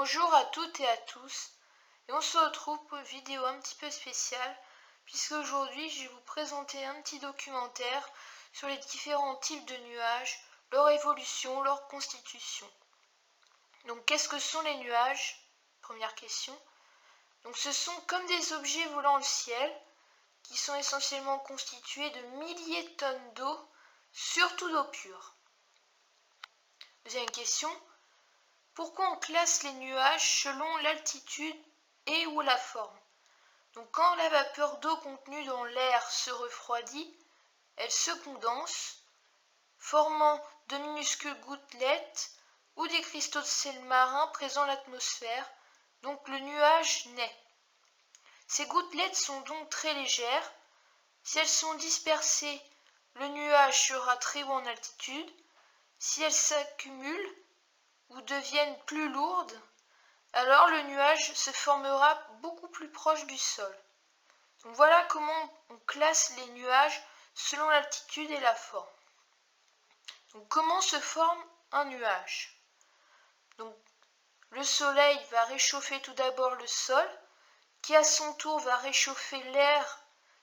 Bonjour à toutes et à tous, et on se retrouve pour une vidéo un petit peu spéciale, puisque aujourd'hui je vais vous présenter un petit documentaire sur les différents types de nuages, leur évolution, leur constitution. Donc qu'est-ce que sont les nuages? Première question. Donc ce sont comme des objets volant le ciel, qui sont essentiellement constitués de milliers de tonnes d'eau, surtout d'eau pure. Deuxième question. Pourquoi on classe les nuages selon l'altitude et ou la forme? Donc quand la vapeur d'eau contenue dans l'air se refroidit, elle se condense, formant de minuscules gouttelettes ou des cristaux de sel marin présents dans l'atmosphère, donc le nuage naît. Ces gouttelettes sont donc très légères. Si elles sont dispersées, le nuage sera très haut en altitude. Si elles s'accumulent ou deviennent plus lourdes, alors le nuage se formera beaucoup plus proche du sol. Donc voilà comment on classe les nuages selon l'altitude et la forme. Donc comment se forme un nuage? Donc le soleil va réchauffer tout d'abord le sol, qui à son tour va réchauffer l'air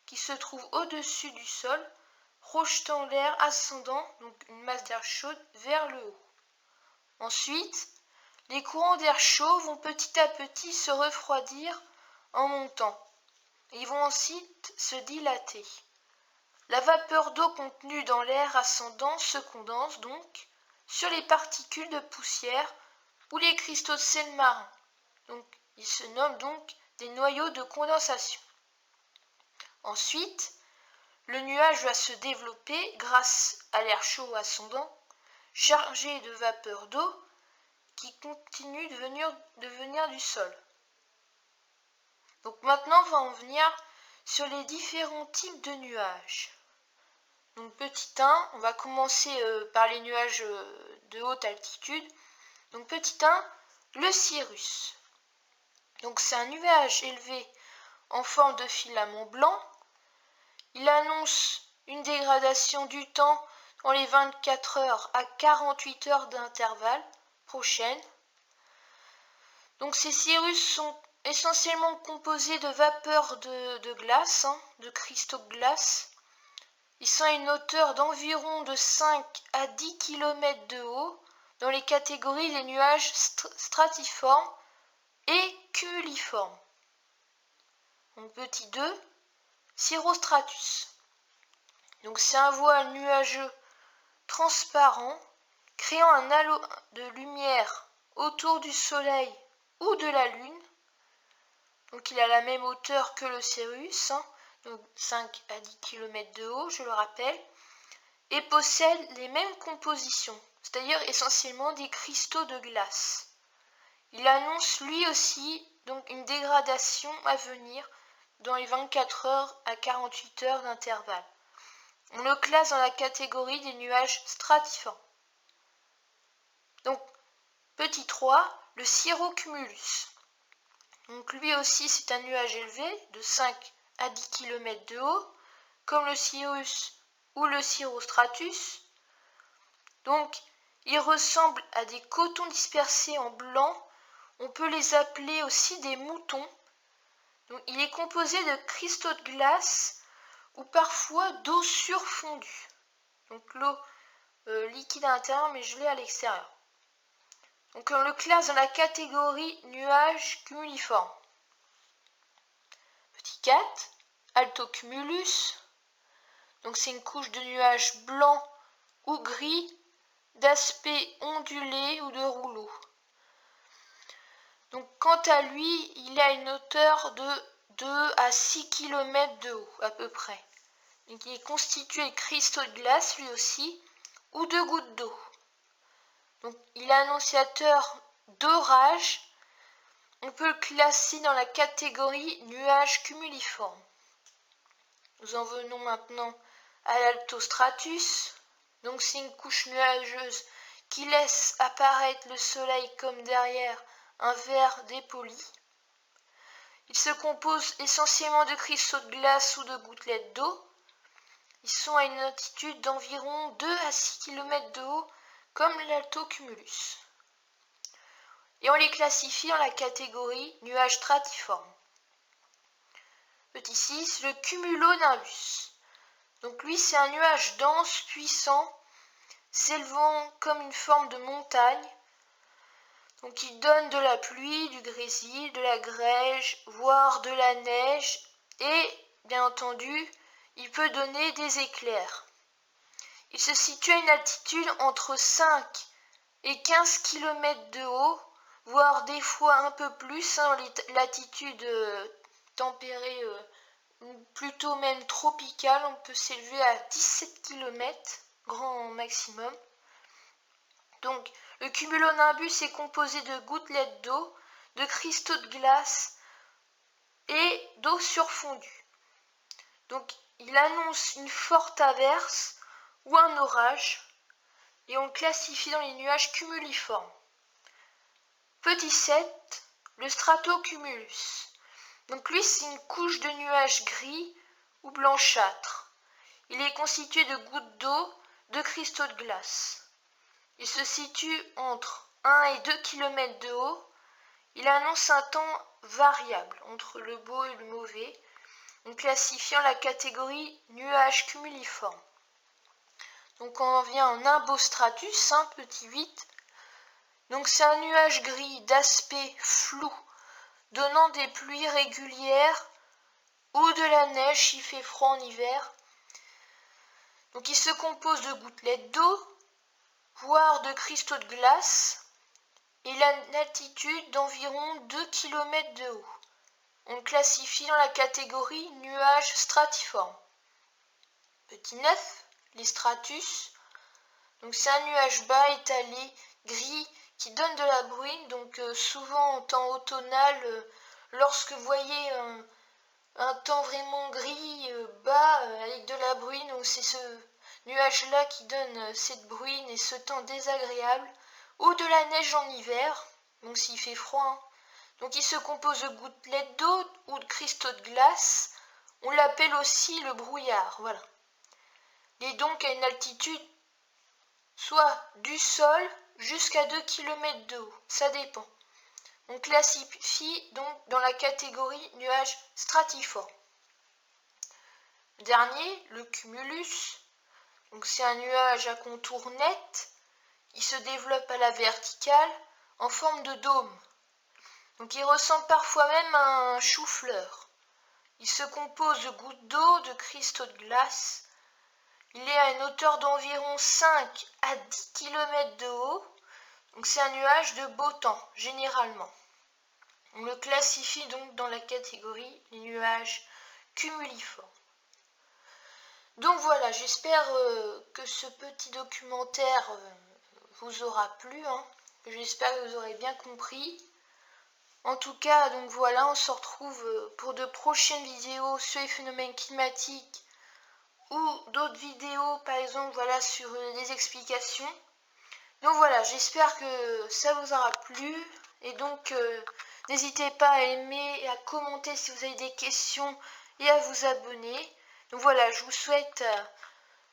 qui se trouve au-dessus du sol, projetant l'air ascendant, donc une masse d'air chaude, vers le haut. Ensuite, les courants d'air chaud vont petit à petit se refroidir en montant. Ils vont ensuite se dilater. La vapeur d'eau contenue dans l'air ascendant se condense donc sur les particules de poussière ou les cristaux de sel marin. Donc, ils se nomment donc des noyaux de condensation. Ensuite, le nuage va se développer grâce à l'air chaud ascendant, chargé de vapeur d'eau, qui continue de venir du sol. Donc maintenant, on va en venir sur les différents types de nuages. Donc petit 1, on va commencer par les nuages de haute altitude. Donc petit 1, le cirrus. Donc c'est un nuage élevé en forme de filament blanc. Il annonce une dégradation du temps dans les 24 heures à 48 heures d'intervalle prochaine. Donc ces cirrus sont essentiellement composés de vapeur de glace, de cristaux de glace. Ils sont à une hauteur d'environ de 5 à 10 km de haut dans les catégories des nuages stratiformes et cumuliformes. Donc petit 2, cirrostratus. Donc c'est un voile nuageux transparent créant un halo de lumière autour du soleil ou de la lune. Donc il a la même hauteur que le cirrus, donc 5 à 10 km de haut, je le rappelle, et possède les mêmes compositions, c'est-à-dire essentiellement des cristaux de glace. Il annonce lui aussi donc une dégradation à venir dans les 24 heures à 48 heures d'intervalle. On le classe dans la catégorie des nuages stratiformes. Donc, petit 3, le cirrocumulus. Donc lui aussi c'est un nuage élevé de 5 à 10 km de haut, comme le cirrus ou le cirrostratus. Donc il ressemble à des cotons dispersés en blanc. On peut les appeler aussi des moutons. Donc, il est composé de cristaux de glace ou parfois d'eau surfondue. Donc l'eau liquide à l'intérieur mais gelée à l'extérieur. Donc on le classe dans la catégorie nuages cumuliformes. Petit 4, altocumulus. Donc c'est une couche de nuages blancs ou gris d'aspect ondulé ou de rouleau. Donc quant à lui, il a une hauteur de 2 à 6 km de haut à peu près. Donc il est constitué de cristaux de glace lui aussi ou de gouttes d'eau. Donc il est annonciateur d'orage. On peut le classer dans la catégorie nuages cumuliformes. Nous en venons maintenant à l'altostratus. Donc c'est une couche nuageuse qui laisse apparaître le soleil comme derrière un verre dépoli. Il se compose essentiellement de cristaux de glace ou de gouttelettes d'eau. Ils sont à une altitude d'environ 2 à 6 km de haut, comme l'altocumulus. et on les classifie dans la catégorie nuages stratiformes. Petit 6, le cumulonimbus. Donc lui, c'est un nuage dense, puissant, s'élevant comme une forme de montagne. Donc il donne de la pluie, du grésil, de la grêle, voire de la neige, et bien entendu, il peut donner des éclairs. Il se situe à une altitude entre 5 et 15 km de haut, voire des fois un peu plus, dans les latitudes tempérées, plutôt même tropicales, on peut s'élever à 17 km, grand maximum. Donc, le cumulonimbus est composé de gouttelettes d'eau, de cristaux de glace et d'eau surfondue. Donc, il annonce une forte averse ou un orage et on le classifie dans les nuages cumuliformes. Petit 7, le stratocumulus. Donc lui, c'est une couche de nuages gris ou blanchâtres. Il est constitué de gouttes d'eau, de cristaux de glace. Il se situe entre 1 et 2 km de haut. Il annonce un temps variable entre le beau et le mauvais, en classifiant la catégorie nuages cumuliformes. Donc on en vient en nimbostratus, petit 8. Donc c'est un nuage gris d'aspect flou, donnant des pluies régulières ou de la neige s'il fait froid en hiver. Donc il se compose de gouttelettes d'eau, voire de cristaux de glace. Il a une altitude d'environ 2 km de haut. On le classifie dans la catégorie nuages stratiformes. Petit 9, les stratus. Donc c'est un nuage bas étalé, gris, qui donne de la bruine. Donc souvent en temps automnal, lorsque vous voyez un temps vraiment gris, bas, avec de la bruine, donc c'est ce nuage-là qui donne cette bruine et ce temps désagréable. Ou de la neige en hiver, donc s'il fait froid. Hein. Donc il se compose de gouttelettes d'eau ou de cristaux de glace. On l'appelle aussi le brouillard, voilà. Il est donc à une altitude soit du sol jusqu'à 2 km de haut, ça dépend. On classifie donc dans la catégorie nuages stratiformes. Le dernier, le cumulus, donc c'est un nuage à contour net. Il se développe à la verticale en forme de dôme. Donc il ressemble parfois même à un chou-fleur. Il se compose de gouttes d'eau, de cristaux de glace. Il est à une hauteur d'environ 5 à 10 km de haut. Donc c'est un nuage de beau temps, généralement. On le classifie donc dans la catégorie des nuages cumuliformes. Donc voilà, j'espère que ce petit documentaire vous aura plu. J'espère que vous aurez bien compris. En tout cas, donc voilà, on se retrouve pour de prochaines vidéos sur les phénomènes climatiques ou d'autres vidéos, par exemple, voilà, sur des explications. Donc voilà, j'espère que ça vous aura plu. Et donc, n'hésitez pas à aimer et à commenter si vous avez des questions et à vous abonner. Donc voilà, je vous souhaite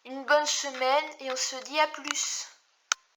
une bonne semaine et on se dit à plus.